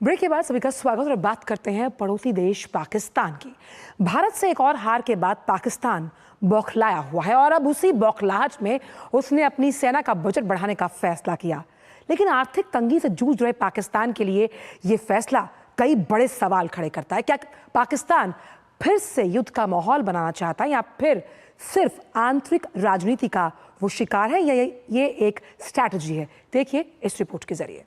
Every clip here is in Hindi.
ब्रेक के बाद सभी का स्वागत और बात करते हैं पड़ोसी देश पाकिस्तान की। भारत से एक और हार के बाद पाकिस्तान बौखलाया हुआ है और अब उसी बौखलाहट में उसने अपनी सेना का बजट बढ़ाने का फैसला किया। लेकिन आर्थिक तंगी से जूझ रहे पाकिस्तान के लिए यह फैसला कई बड़े सवाल खड़े करता है। क्या पाकिस्तान फिर से युद्ध का माहौल बनाना चाहता है या फिर सिर्फ आंतरिक राजनीति का वो शिकार है, या ये एक स्ट्रैटेजी है? देखिए इस रिपोर्ट के जरिए।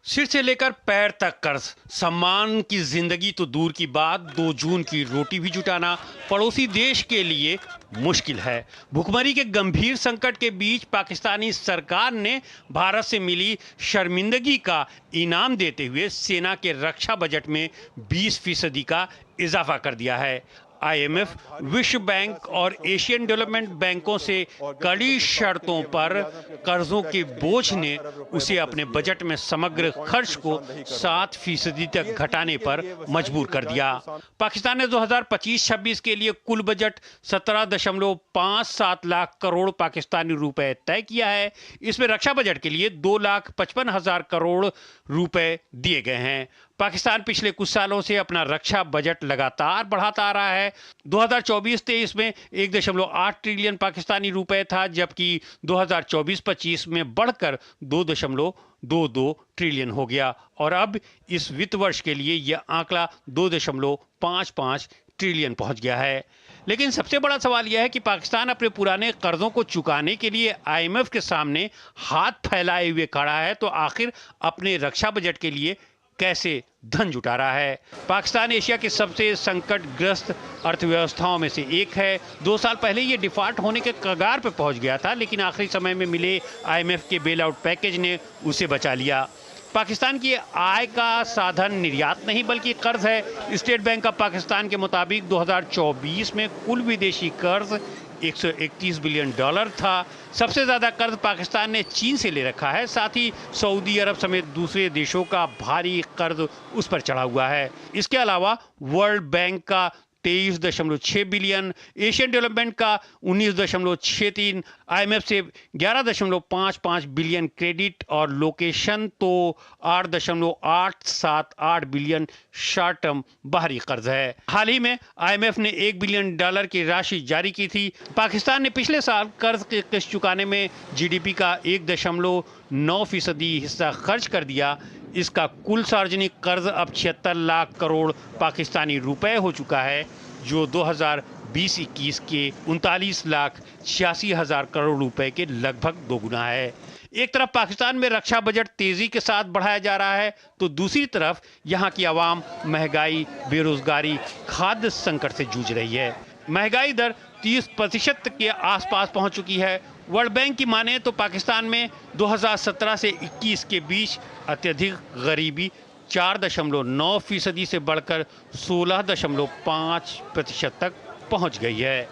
सिर से लेकर पैर तक कर्ज, सम्मान की जिंदगी तो दूर की बात, 2 जून की रोटी भी जुटाना पड़ोसी देश के लिए मुश्किल है। भुखमरी के गंभीर संकट के बीच पाकिस्तानी सरकार ने भारत से मिली शर्मिंदगी का इनाम देते हुए सेना के रक्षा बजट में 20% का इजाफा कर दिया है। IMF, विश्व बैंक और एशियन डेवलपमेंट बैंकों से कड़ी शर्तों पर कर्जों के बोझ ने उसे अपने बजट में समग्र खर्च को 7% तक घटाने पर मजबूर कर दिया। पाकिस्तान ने 2025-26 के लिए कुल बजट 17.57 लाख करोड़ पाकिस्तानी रुपए तय किया है। इसमें रक्षा बजट के लिए 2,55,000 करोड़ रुपए दिए गए हैं। पाकिस्तान पिछले कुछ सालों से अपना रक्षा बजट लगातार बढ़ाता आ रहा है। 2024-23 में 1.8 ट्रिलियन पाकिस्तानी रुपए था, जबकि 2024-25 में बढ़कर 2.22 ट्रिलियन हो गया और अब इस वित्त वर्ष के लिए यह आंकड़ा 2.55 ट्रिलियन पहुंच गया है। लेकिन सबसे बड़ा सवाल यह है कि पाकिस्तान अपने पुराने कर्जों को चुकाने के लिए IMF के सामने हाथ फैलाए हुए खड़ा है, तो आखिर अपने रक्षा बजट के लिए कैसे धन जुटा रहा है? पाकिस्तान एशिया के सबसे संकटग्रस्त अर्थव्यवस्थाओं में से एक है। 2 साल पहले ये डिफॉल्ट होने के कगार पर पहुंच गया था, लेकिन आखिरी समय में मिले IMF के बेल आउट पैकेज ने उसे बचा लिया। पाकिस्तान की आय का साधन निर्यात नहीं बल्कि कर्ज है। स्टेट बैंक ऑफ पाकिस्तान के मुताबिक 2024 में कुल विदेशी कर्ज $131 बिलियन था। सबसे ज्यादा कर्ज पाकिस्तान ने चीन से ले रखा है, साथ ही सऊदी अरब समेत दूसरे देशों का भारी कर्ज उस पर चढ़ा हुआ है। इसके अलावा वर्ल्ड बैंक का 23.6 बिलियन, एशियन डेवलपमेंट का 19.63, IMF से 11.55 बिलियन क्रेडिट और लोकेशन तो 8.878 बिलियन शॉर्ट टर्म बाहरी कर्ज है। हाल ही में IMF ने $1 बिलियन की राशि जारी की थी। पाकिस्तान ने पिछले साल कर्ज के किस्त चुकाने में GDP का 1.9% हिस्सा खर्च कर दिया। इसका कुल सार्वजनिक कर्ज अब 76 लाख करोड़ पाकिस्तानी रुपए हो चुका है, जो 2020-21 के 39,86,000 करोड़ रुपए के लगभग दोगुना है। एक तरफ पाकिस्तान में रक्षा बजट तेजी के साथ बढ़ाया जा रहा है, तो दूसरी तरफ यहाँ की आवाम महंगाई, बेरोजगारी, खाद्य संकट से जूझ रही है। महंगाई दर 30% के आसपास पहुंच चुकी है। वर्ल्ड बैंक की माने तो पाकिस्तान में 2017 से 21 के बीच अत्यधिक गरीबी 4.9% से बढ़कर 16.5% तक पहुंच गई है।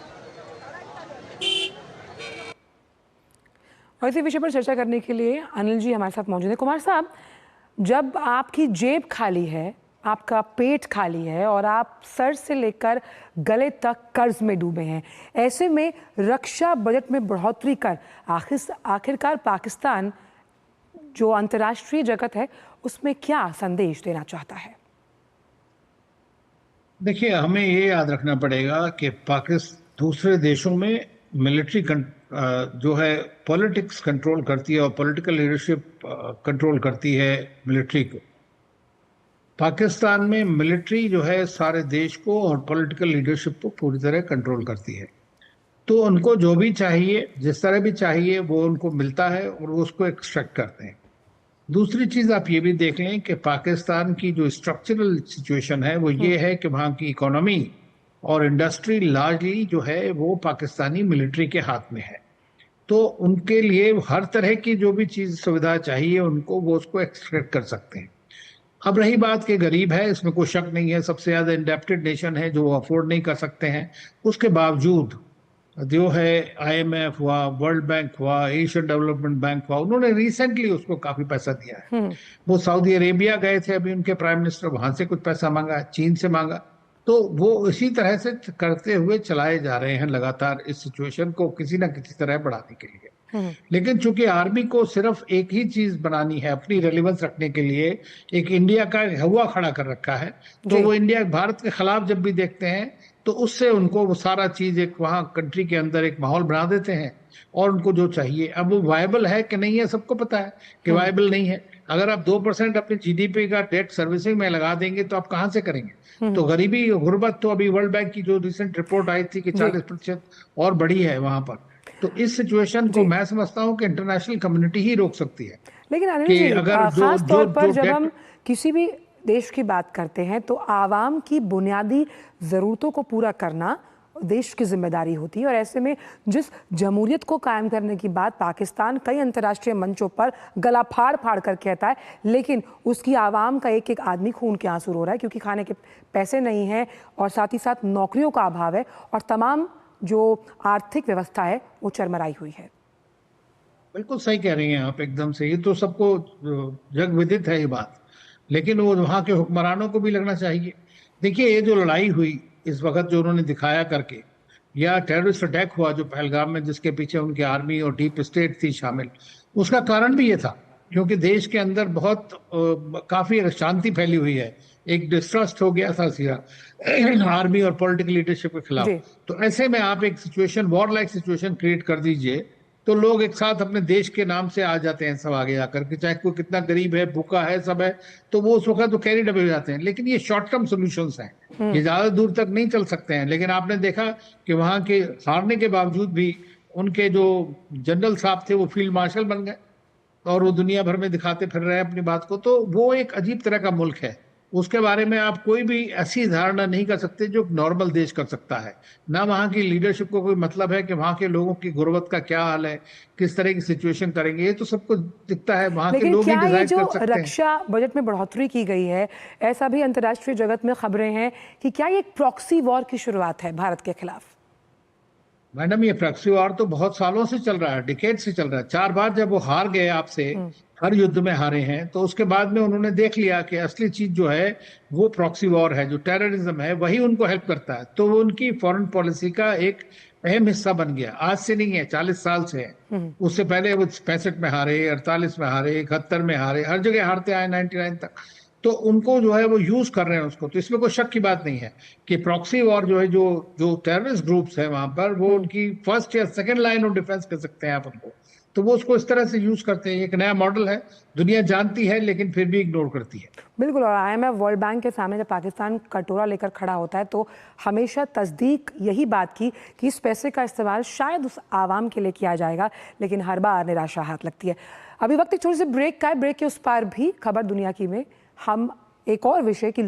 और इसी विषय पर चर्चा करने के लिए अनिल जी हमारे साथ मौजूद हैं। कुमार साहब, जब आपकी जेब खाली है, आपका पेट खाली है और आप सर से लेकर गले तक कर्ज में डूबे हैं, ऐसे में रक्षा बजट में बढ़ोतरी कर आखिरकार पाकिस्तान जो अंतर्राष्ट्रीय जगत है उसमें क्या संदेश देना चाहता है? देखिए, हमें ये याद रखना पड़ेगा कि पाकिस्तान दूसरे देशों में मिलिट्री जो है पॉलिटिक्स कंट्रोल करती है और पॉलिटिकल लीडरशिप कंट्रोल करती है मिलिट्री को। पाकिस्तान में मिलिट्री जो है सारे देश को और पॉलिटिकल लीडरशिप को पूरी तरह कंट्रोल करती है। तो उनको जो भी चाहिए, जिस तरह भी चाहिए, वो उनको मिलता है और वो उसको एक्सट्रैक्ट करते हैं। दूसरी चीज आप ये भी देख लें कि पाकिस्तान की जो स्ट्रक्चरल सिचुएशन है वो ये है कि वहाँ की इकोनॉमी और इंडस्ट्री लार्जली जो है वो पाकिस्तानी मिलिट्री के हाथ में है। तो उनके लिए हर तरह की जो भी चीज सुविधा चाहिए उनको, वो उसको एक्सट्रैक्ट कर सकते हैं। अब रही बात कि गरीब है, इसमें कोई शक नहीं है, सबसे ज्यादा इंडेप्टेड नेशन है जो अफोर्ड नहीं कर सकते हैं। उसके बावजूद जो है IMF हुआ, वर्ल्ड बैंक हुआ, एशियन डेवलपमेंट बैंक हुआ, उन्होंने रिसेंटली उसको काफी पैसा दिया है। वो सऊदी अरेबिया गए थे, अभी उनके प्राइम मिनिस्टर, वहां से कुछ पैसा मांगा, चीन से मांगा। तो वो इसी तरह से करते हुए चलाए जा रहे हैं लगातार इस सिचुएशन को किसी ना किसी तरह बढ़ाने के लिए। लेकिन चूंकि आर्मी को सिर्फ एक ही चीज बनानी है अपनी रेलिवेंस रखने के लिए, एक इंडिया का हवा खड़ा कर रखा है, तो वो इंडिया भारत के खिलाफ जब भी देखते हैं तो उससे उनको वो सारा चीज एक वहां कंट्री के अंदर एक माहौल बना देते हैं और उनको जो चाहिए। अब वो वायबल है कि नहीं है सबको पता है कि वायबल नहीं है। अगर आप 2% अपने जीडीपी का डेट सर्विसिंग में लगा देंगे तो आप कहां से करेंगे? तो गरीबी गुर्बत तो अभी वर्ल्ड बैंक की जो रिसेंट रिपोर्ट आई थी कि 40% और बढ़ी है वहां पर। तो इस सिचुएशन को मैं समझता हूं कि इंटरनेशनल कम्युनिटी ही रोक सकती है। लेकिन अनिल कि जी, अगर खास तौर पर जब डेट हम किसी भी देश की बात करते हैं तो आवाम की बुनियादी ज़रूरतों को पूरा करना देश की जिम्मेदारी होती है, और ऐसे में जिस जमहूरियत को कायम करने की बात पाकिस्तान कई अंतर्राष्ट्रीय मंचों पर गला फाड़ फाड़ कर कहता है, लेकिन उसकी आवाम का एक एक आदमी खून के आंसू रो रहा है क्योंकि खाने के पैसे नहीं हैं और साथ ही साथ नौकरियों का अभाव है और तमाम जो आर्थिक व्यवस्था है वो चरमराई हुई है। बिल्कुल सही कह रही हैं आप, एकदम से। ये तो सबको जग विदित है ये बात, लेकिन वो वहां के हुक्मरानों को भी लगना चाहिए। देखिए, ये जो लड़ाई हुई इस वक्त जो उन्होंने दिखाया करके, या टेररिस्ट अटैक हुआ जो पहलगाम में जिसके पीछे उनकी आर्मी और डीप स्टेट थी शामिल, उसका कारण भी ये था क्योंकि देश के अंदर बहुत काफी अशांति फैली हुई है। एक डिस्ट्रस्ट हो गया था सीधा आर्मी और पॉलिटिकल लीडरशिप के खिलाफ। तो ऐसे में आप एक situation, war like situation create कर दीजिए तो लोग एक साथ अपने देश के नाम से आ जाते हैं सब आगे आकर के, चाहे कोई कितना गरीब है, भूखा है, सब है, तो वो उस वक्त तो कैरिड अवे हो जाते हैं। लेकिन ये शॉर्ट टर्म सॉल्यूशंस हैं, ये ज्यादा दूर तक नहीं चल सकते हैं। लेकिन आपने देखा कि वहां के हारने के बावजूद भी उनके जो जनरल साहब थे वो फील्ड मार्शल बन गए और वो दुनिया भर में दिखाते फिर रहे हैं अपनी बात को। तो वो एक अजीब तरह का मुल्क है, उसके बारे में आप कोई भी ऐसी धारणा नहीं कर सकते जो नॉर्मल देश कर सकता है। ना वहाँ की लीडरशिप को कोई मतलब है कि वहाँ के लोगों की गुर्बत का क्या हाल है, किस तरह की सिचुएशन करेंगे, ये तो सबको दिखता है, वहाँ के लोग ही डिसाइड कर सकते हैं। रक्षा बजट में बढ़ोतरी की गई है, ऐसा भी अंतर्राष्ट्रीय जगत में खबरें हैं कि क्या ये एक प्रॉक्सी वॉर की शुरुआत है भारत के खिलाफ? मैडम, ये प्रॉक्सी वॉर तो बहुत सालों से चल रहा है, डिकेड से चल रहा है। 4 बार जब वो हार गए आपसे, हर युद्ध में हारे हैं, तो उसके बाद में उन्होंने देख लिया कि असली चीज जो है वो प्रॉक्सी वॉर है, जो टेररिज्म है वही उनको हेल्प करता है। तो वो उनकी फॉरेन पॉलिसी का एक अहम हिस्सा बन गया। आज से नहीं है, 40 साल से है। उससे पहले वो 65 में हारे, 48 में हारे, 71 में हारे, हर जगह हारते आए 99 तक। तो उनको जो है वो यूज कर रहे हैं उसको। तो इसमें कोई शक की बात नहीं है कि प्रॉक्सी वॉर जो है, जो जो टेररिस्ट ग्रुप्स है वहां पर, वो उनकी फर्स्ट या सेकंड लाइन ऑफ डिफेंस कर सकते हैं आप उनको। तो वो उसको इस तरह से यूज करते हैं। एक नया मॉडल है, दुनिया जानती है लेकिन फिर भी इग्नोर करती है। बिल्कुल, और IMF वर्ल्ड बैंक के सामने जब पाकिस्तान कटोरा लेकर खड़ा होता है तो हमेशा तस्दीक यही बात की कि इस पैसे का इस्तेमाल शायद उस आवाम के लिए किया जाएगा, लेकिन हर बार निराशा हाथ लगती है। अभी वक्त एक छोटे से ब्रेक का है, ब्रेक के उस पार भी खबर दुनिया की में हम एक और विषय की